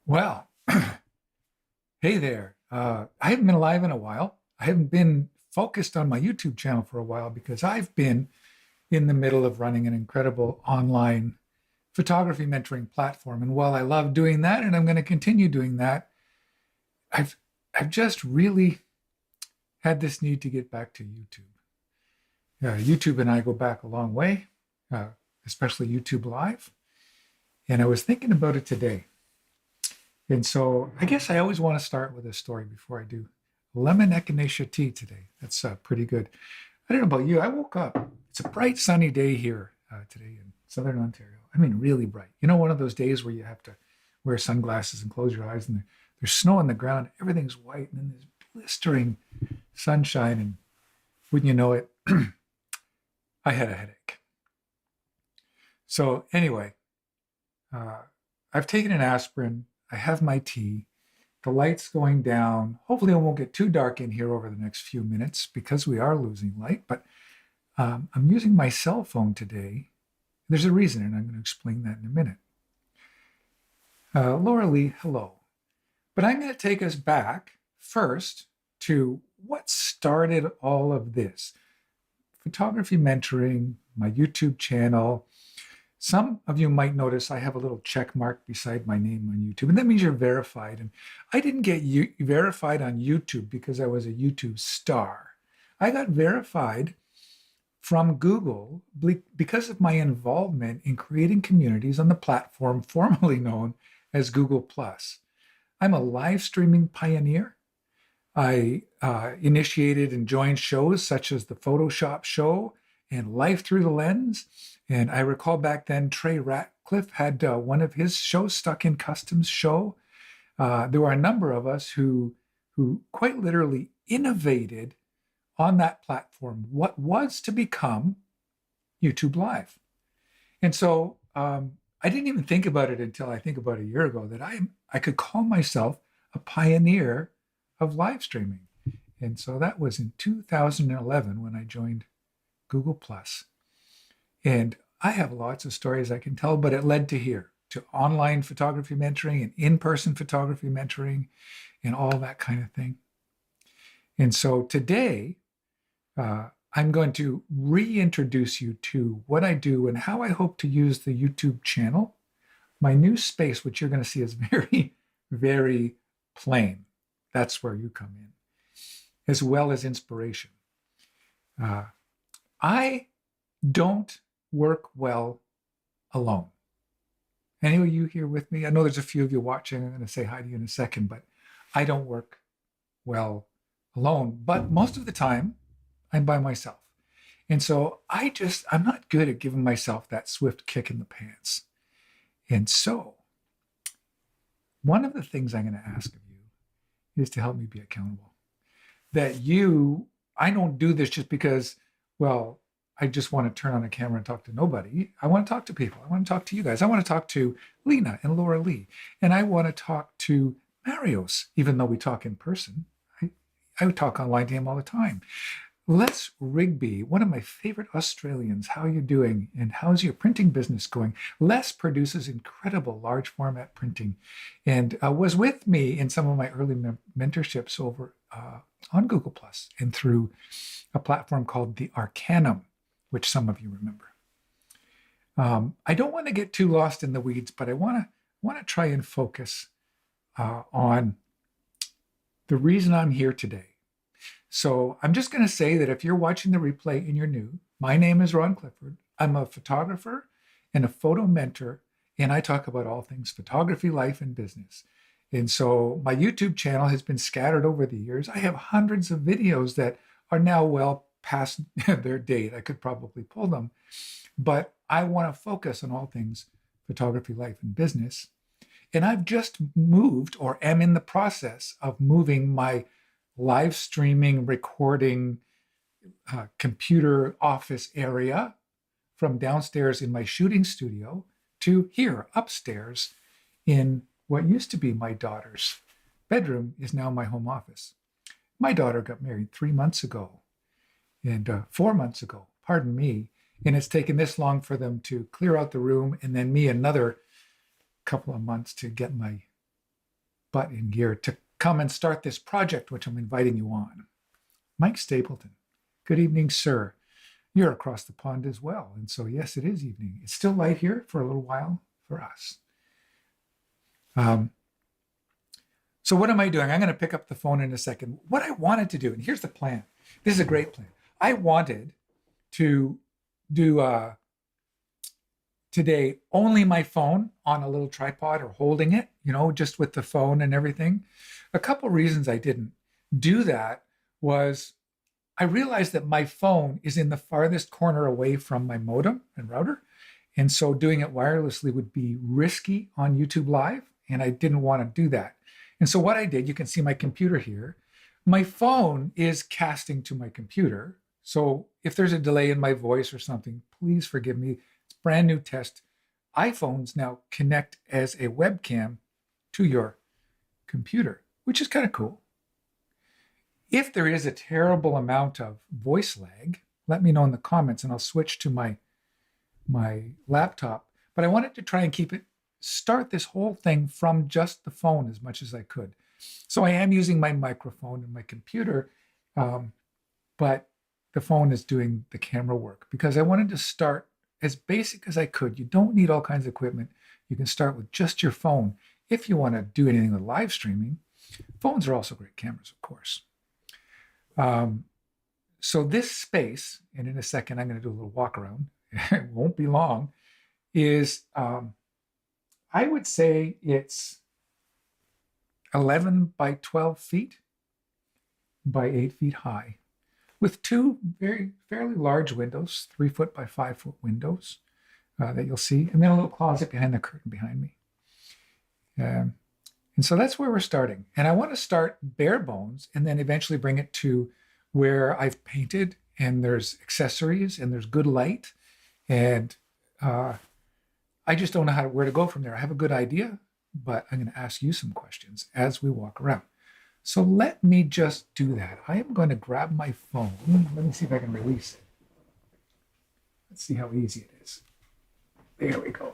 Well, hey there. I haven't been live in a while. I haven't been focused on my YouTube channel for a while because I've been in the middle of running an incredible online photography mentoring platform. And while I love doing that, and I'm going to continue doing that, I've I've just really had this need to get back to YouTube. YouTube and I go back a long way, uh, especially YouTube Live. And I was thinking about it today. And so I guess I always want to start with a story before I do. Lemon echinacea tea today. That's pretty good. I don't know about you. I woke up. It's a bright sunny day here today in Southern Ontario. I mean, really bright. You know, one of those days where you have to wear sunglasses and close your eyes, and there's snow on the ground. Everything's white, and then there's blistering sunshine. And wouldn't you know it, I had a headache. So anyway, I've taken an aspirin. I have my tea. The light's going down. Hopefully, it won't get too dark in here over the next few minutes because we are losing light. But I'm using my cell phone today. There's a reason, and I'm going to explain that in a minute. Laura Lee, hello. But I'm going to take us back first to what started all of this photography mentoring, my YouTube channel. Some of you might notice I have a little check mark beside my name on YouTube, and that means you're verified. And I didn't get verified on YouTube because I was a YouTube star. I got verified from Google because of my involvement in creating communities on the platform formerly known as Google+. I'm a live streaming pioneer. I initiated and joined shows such as the Photoshop Show and Life Through the Lens. And I recall back then Trey Ratcliffe had one of his shows, Stuck in Customs Show. There were a number of us who quite literally innovated on that platform what was to become YouTube Live. And so I didn't even think about it until I think about a year ago that I could call myself a pioneer of live streaming. And so that was in 2011 when I joined Google+. And I have lots of stories I can tell, but it led to here, to online photography mentoring and in-person photography mentoring and all that kind of thing. And so today, I'm going to reintroduce you to what I do and how I hope to use the YouTube channel, my new space, which you're going to see is very, very plain. That's where you come in, as well as inspiration. I don't work well alone. Any of you here with me? I know there's a few of you watching. I'm going to say hi to you in a second, but I don't work well alone. But most of the time, I'm by myself. And so I'm not good at giving myself that swift kick in the pants. And so one of the things I'm going to ask of you is to help me be accountable. I don't do this just because, well, I just want to turn on a camera and talk to nobody. I want to talk to people. I want to talk to you guys. I want to talk to Lena and Laura Lee. And I want to talk to Marios, even though we talk in person. I talk online to him all the time. Les Rigby, one of my favorite Australians. How are you doing? And how's your printing business going? Les produces incredible large format printing and was with me in some of my early mentorships over on Google+ and through a platform called the Arcanum, which some of you remember. I don't want to get too lost in the weeds, but I want to try and focus on the reason I'm here today. So I'm just going to say that if you're watching the replay and you're new, my name is Ron Clifford. I'm a photographer and a photo mentor, and I talk about all things photography, life, and business. And so my YouTube channel has been scattered over the years. I have hundreds of videos that are now well past their date. I could probably pull them, but I want to focus on all things photography, life, and business. And I've just moved or am in the process of moving my live streaming, recording, computer office area from downstairs in my shooting studio to here upstairs in what used to be my daughter's bedroom is now my home office. My daughter got married 3 months ago and 4 months ago, pardon me, and it's taken this long for them to clear out the room and then me another couple of months to get my butt in gear to come and start this project, which I'm inviting you on. Mike Stapleton. Good evening, sir. You're across the pond as well. And so, yes, it is evening. It's still light here for a little while for us. So what am I doing? I'm going to pick up the phone in a second. What I wanted to do, and here's the plan. This is a great plan. I wanted to do today only my phone on a little tripod or holding it, just with the phone and everything. A couple reasons I didn't do that was I realized that my phone is in the farthest corner away from my modem and router. And so doing it wirelessly would be risky on YouTube Live, and I didn't want to do that. And so what I did, you can see my computer here. My phone is casting to my computer. So if there's a delay in my voice or something, please forgive me. It's a brand new test. iPhones now connect as a webcam to your computer, which is kind of cool. If there is a terrible amount of voice lag, let me know in the comments and I'll switch to my laptop. But I wanted to try and start this whole thing from just the phone as much as I could. So I am using my microphone and my computer, but the phone is doing the camera work because I wanted to start as basic as I could. You don't need all kinds of equipment. You can start with just your phone if you want to do anything with live streaming. Phones are also great cameras, of course. So this space, and in a second I'm going to do a little walk around, it won't be long, is I would say it's 11 by 12 feet by 8 feet high, with two fairly large windows, 3 foot by 5 foot windows that you'll see, and then a little closet behind the curtain behind me. And so that's where we're starting. And I want to start bare bones and then eventually bring it to where I've painted and there's accessories and there's good light. And I just don't know where to go from there. I have a good idea, but I'm going to ask you some questions as we walk around. So let me just do that. I am going to grab my phone. Let me see if I can release it. Let's see how easy it is. There we go.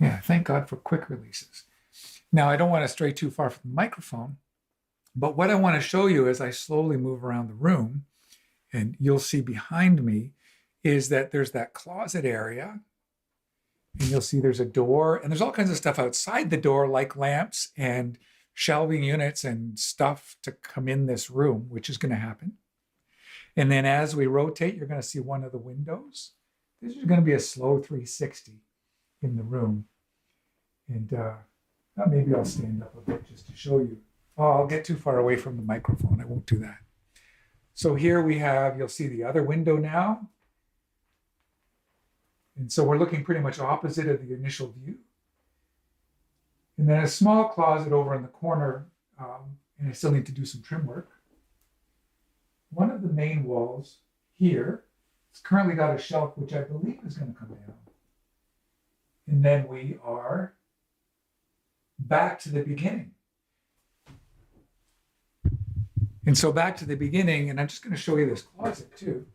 Yeah, thank God for quick releases. Now, I don't want to stray too far from the microphone, but what I want to show you as I slowly move around the room, and you'll see behind me, is that there's that closet area, and you'll see there's a door, and there's all kinds of stuff outside the door, like lamps and shelving units and stuff to come in this room, which is going to happen. And then as we rotate, you're going to see one of the windows. This is going to be a slow 360 in the room. And maybe I'll stand up a bit just to show you. Oh, I'll get too far away from the microphone. I won't do that. So here we have, you'll see the other window now. And so we're looking pretty much opposite of the initial view. And then a small closet over in the corner, and I still need to do some trim work. One of the main walls here, it's currently got a shelf, which I believe is going to come down. And then we are back to the beginning. And so back to the beginning, and I'm just going to show you this closet too.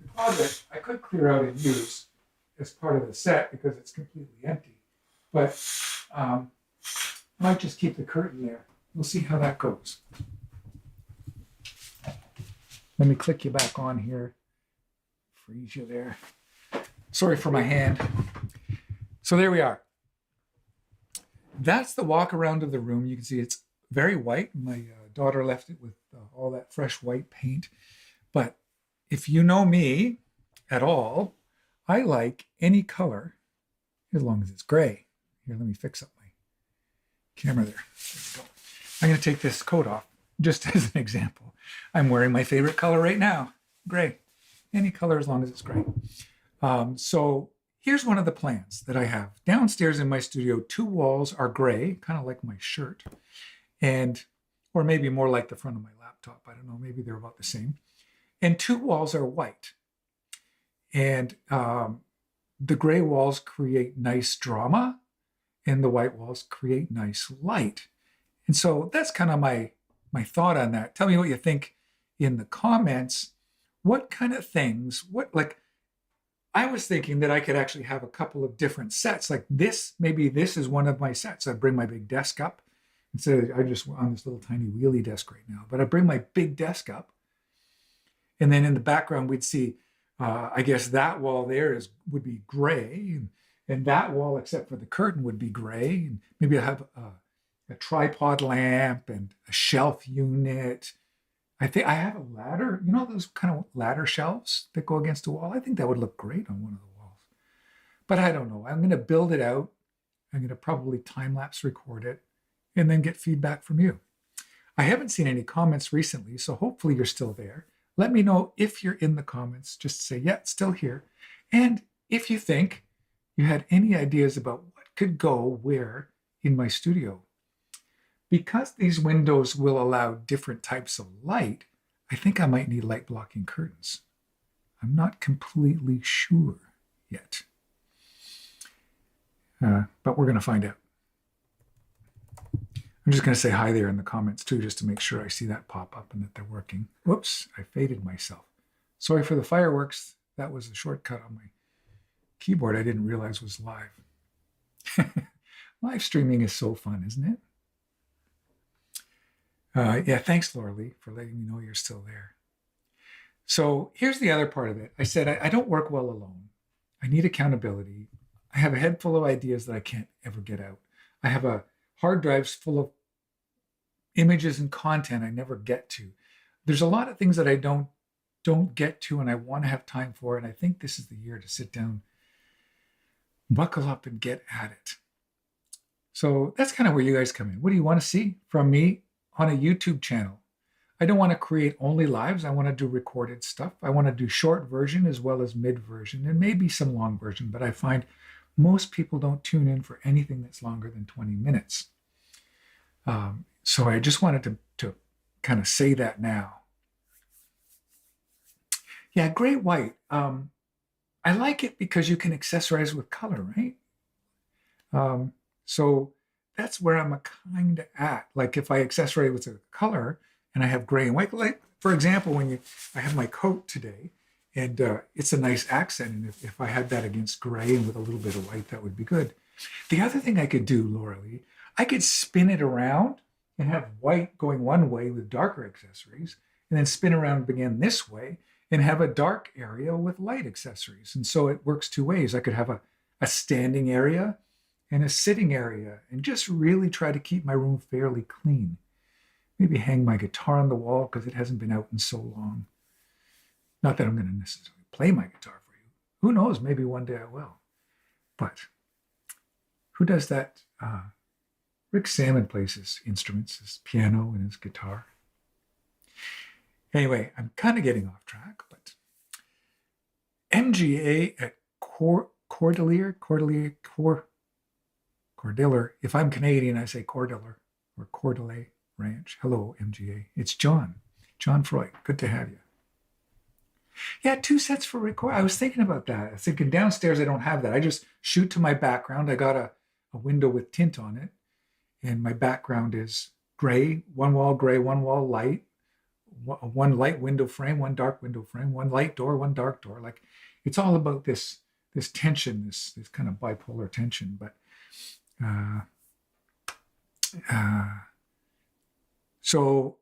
The closet I could clear out and use as part of the set because it's completely empty. But I might just keep the curtain there. We'll see how that goes. Let me click you back on here. Freeze you there. Sorry for my hand. So there we are. That's the walk around of the room. You can see it's very white. My daughter left it with all that fresh white paint. But if you know me at all, I like any color as long as it's gray. Here, let me fix up my camera there. There we go. I'm going to take this coat off just as an example. I'm wearing my favorite color right now, gray. Any color as long as it's gray. So here's one of the plans that I have. Downstairs in my studio, 2 walls are gray, kind of like my shirt, or maybe more like the front of my laptop. I don't know, maybe they're about the same. And 2 walls are white. And the gray walls create nice drama, and the white walls create nice light. And so that's kind of my thought on that. Tell me what you think in the comments. What kind of things, I was thinking that I could actually have a couple of different sets like this. Maybe this is one of my sets. I'd bring my big desk up Instead of, I just on this little tiny wheelie desk right now, but I bring my big desk up, and then in the background we'd see, I guess that wall there would be gray, and that wall, except for the curtain, would be gray, and maybe I have a tripod lamp and a shelf unit. I think I have a ladder, you know, those kind of ladder shelves that go against the wall. I think that would look great on one of the walls. But I don't know. I'm going to build it out. I'm going to probably time lapse record it and then get feedback from you. I haven't seen any comments recently, so hopefully you're still there. Let me know if you're in the comments. Just say, yeah, it's still here. And if you think you had any ideas about what could go where in my studio. Because these windows will allow different types of light, I think I might need light blocking curtains. I'm not completely sure yet. But we're going to find out. I'm just going to say hi there in the comments too, just to make sure I see that pop up and that they're working. Whoops, I faded myself. Sorry for the fireworks. That was a shortcut on my keyboard I didn't realize was live. Live streaming is so fun, isn't it? Yeah, thanks, Laura Lee, for letting me know you're still there. So here's the other part of it. I said, I don't work well alone. I need accountability. I have a head full of ideas that I can't ever get out. I have a hard drives full of images and content I never get to. There's a lot of things that I don't get to and I want to have time for. And I think this is the year to sit down, buckle up and get at it. So that's kind of where you guys come in. What do you want to see from me on a YouTube channel? I don't want to create only lives. I want to do recorded stuff. I want to do short version as well as mid version and maybe some long version, but I find most people don't tune in for anything that's longer than 20 minutes. So I just wanted to kind of say that now. Yeah, gray white. I like it because you can accessorize with color, right? So that's where I'm kind of at. Like if I accessorize with a color and I have gray and white, like for example, I have my coat today and it's a nice accent. And if I had that against gray and with a little bit of white, that would be good. The other thing I could do, Laura Lee, I could spin it around and have white going one way with darker accessories and then spin around again this way and have a dark area with light accessories. And so it works two ways. I could have a standing area and a sitting area and just really try to keep my room fairly clean. Maybe hang my guitar on the wall because it hasn't been out in so long. Not that I'm going to necessarily play my guitar for you. Who knows? Maybe one day I will. But who does that? Rick Salmon plays his instruments, his piano and his guitar. Anyway, I'm kind of getting off track, but MGA at Cordelier. If I'm Canadian, I say Cordelier or Cordelay Ranch. Hello, MGA. It's John Freud. Good to have you. Yeah, 2 sets for record. I was thinking about that. I was thinking downstairs, I don't have that. I just shoot to my background. I got a window with tint on it. And my background is gray, one wall gray, one wall light, one light window frame, one dark window frame, one light door, one dark door. Like it's all about this tension, this kind of bipolar tension. But so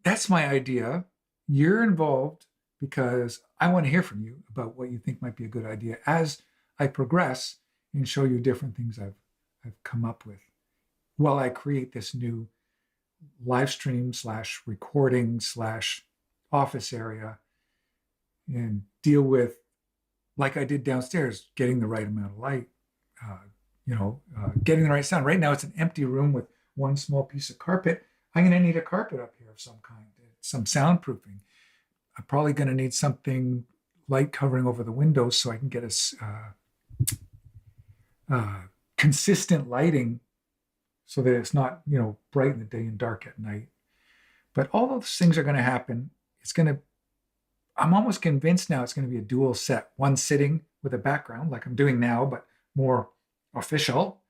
that's my idea. You're involved because I want to hear from you about what you think might be a good idea as I progress and show you different things I've come up with while I create this new live stream / recording / office area and deal with, like I did downstairs, getting the right amount of light, getting the right sound. Right now it's an empty room with one small piece of carpet. I'm going to need a carpet up here of some kind, some soundproofing. I'm probably going to need something light covering over the windows so I can get a consistent lighting so that it's not, bright in the day and dark at night. But all those things are going to happen. I'm almost convinced now it's going to be a dual set, one sitting with a background like I'm doing now, but more official,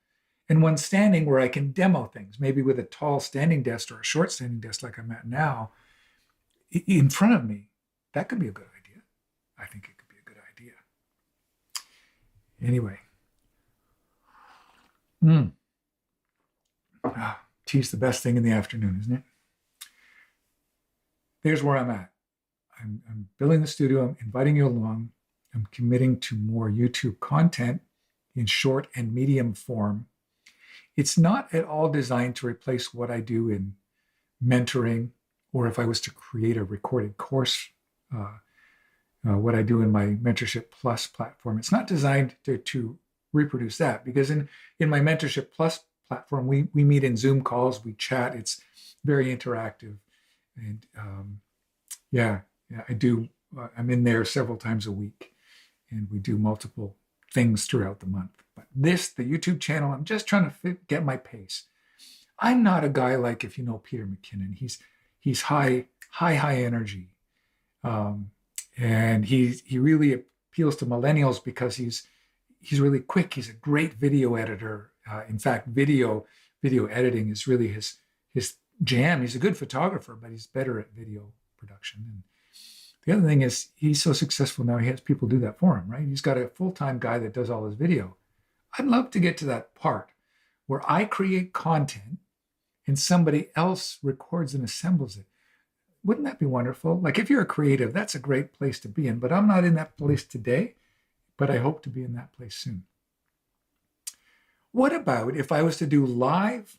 and one standing where I can demo things, maybe with a tall standing desk or a short standing desk like I'm at now in front of me. That could be a good idea. I think it could be a good idea. Anyway. tea's the best thing in the afternoon, isn't it? There's where I'm at. I'm building the studio. I'm inviting you along. I'm committing to more YouTube content in short and medium form. It's not at all designed to replace what I do in mentoring, or if I was to create a recorded course, what I do in my Mentorship Plus platform. It's not designed to reproduce that, because in my Mentorship Plus platform, we meet in Zoom calls, we chat. It's very interactive, and I do. I'm in there several times a week, and we do multiple things throughout the month. But the YouTube channel, I'm just trying to get my pace. I'm not a guy like, if you know Peter McKinnon, he's high energy, and he really appeals to millennials because he's really quick. He's a great video editor. In fact, video editing is really his jam. He's a good photographer, but he's better at video production. And the other thing is, he's so successful now, he has people do that for him, right? He's got a full-time guy that does all his video. I'd love to get to that part where I create content and somebody else records and assembles it. Wouldn't that be wonderful? Like, if you're a creative, that's a great place to be in, but I'm not in that place today, but I hope to be in that place soon. What about if I was to do live?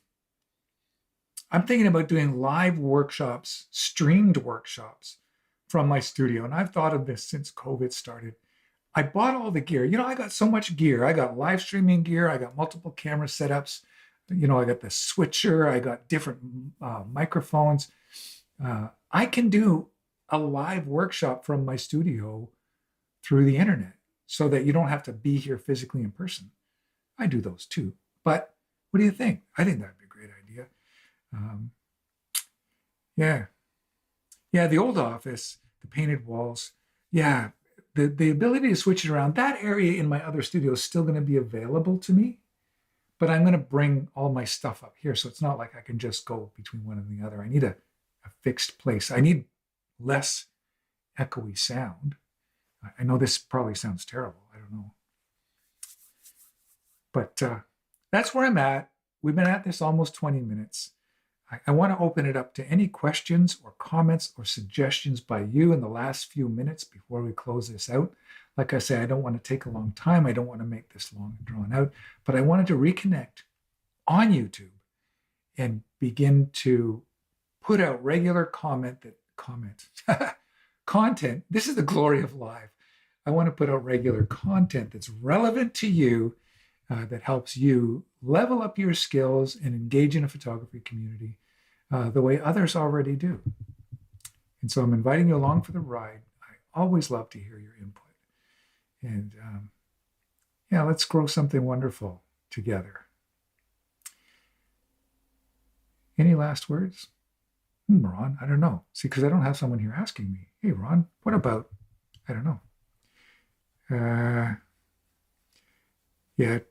I'm thinking about doing live workshops, streamed workshops from my studio. And I've thought of this since COVID started. I bought all the gear. I got so much gear. I got live streaming gear. I got multiple camera setups. I got the switcher. I got different microphones. I can do a live workshop from my studio through the internet so that you don't have to be here physically in person. I do those too. But what do you think? I think that'd be a great idea. The old office, the painted walls. The ability to switch it around, that area in my other studio is still going to be available to me, but I'm going to bring all my stuff up here. So it's not like I can just go between one and the other. I need a fixed place. I need less echoey sound. I know this probably sounds terrible. I don't know. But that's where I'm at. We've been at this almost 20 minutes. I want to open it up to any questions or comments or suggestions by you in the last few minutes before we close this out. Like I say, I don't want to take a long time. I don't want to make this long and drawn out, but I wanted to reconnect on YouTube and begin to put out regular content. This is the glory of live. I want to put out regular content that's relevant to you, that helps you level up your skills and engage in a photography community the way others already do. And so I'm inviting you along for the ride. I always love to hear your input. And let's grow something wonderful together. Any last words? Ron, I don't know. See, because I don't have someone here asking me, hey, Ron, what about, I don't know.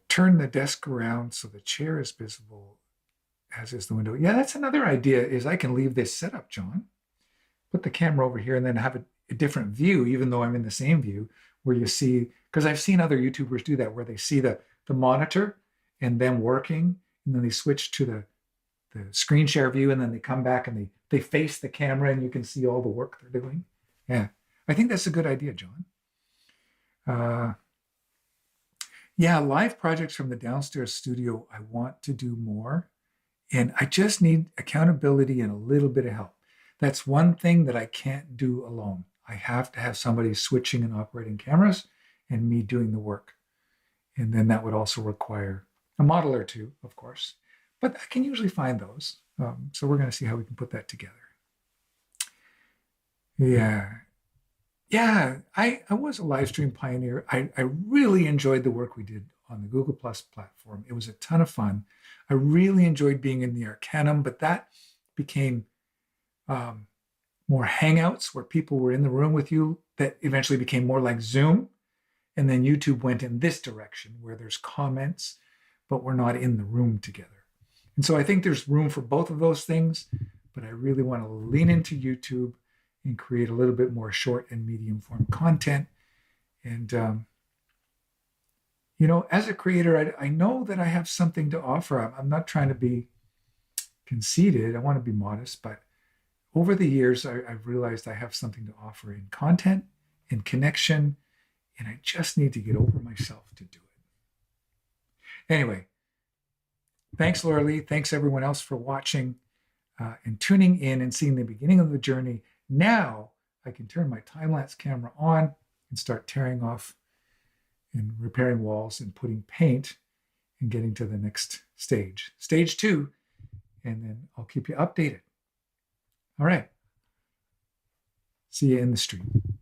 Turn the desk around so the chair is visible, as is the window. Yeah, that's another idea, is I can leave this setup, John. Put the camera over here and then have a different view, even though I'm in the same view, where you see, because I've seen other YouTubers do that, where they see the monitor and them working, and then they switch to the screen share view, and then they come back and they face the camera and you can see all the work they're doing. Yeah, I think that's a good idea, John. Live projects from the downstairs studio, I want to do more. And I just need accountability and a little bit of help. That's one thing that I can't do alone. I have to have somebody switching and operating cameras and me doing the work. And then that would also require a model or two, of course. But I can usually find those. So we're going to see how we can put that together. I was a live stream pioneer. I really enjoyed the work we did on the Google Plus platform. It was a ton of fun. I really enjoyed being in the Arcanum, but that became more Hangouts where people were in the room with you. That eventually became more like Zoom. And then YouTube went in this direction where there's comments, but we're not in the room together. And so I think there's room for both of those things, but I really want to lean into YouTube and create a little bit more short and medium form content. And, as a creator, I know that I have something to offer. I'm not trying to be conceited. I want to be modest, but over the years, I've realized I have something to offer in content, in connection, and I just need to get over myself to do it. Anyway, thanks, Laura Lee. Thanks, everyone else, for watching and tuning in and seeing the beginning of the journey. Now I can turn my time-lapse camera on and start tearing off and repairing walls and putting paint and getting to the next stage, stage 2, and then I'll keep you updated. All right. See you in the stream.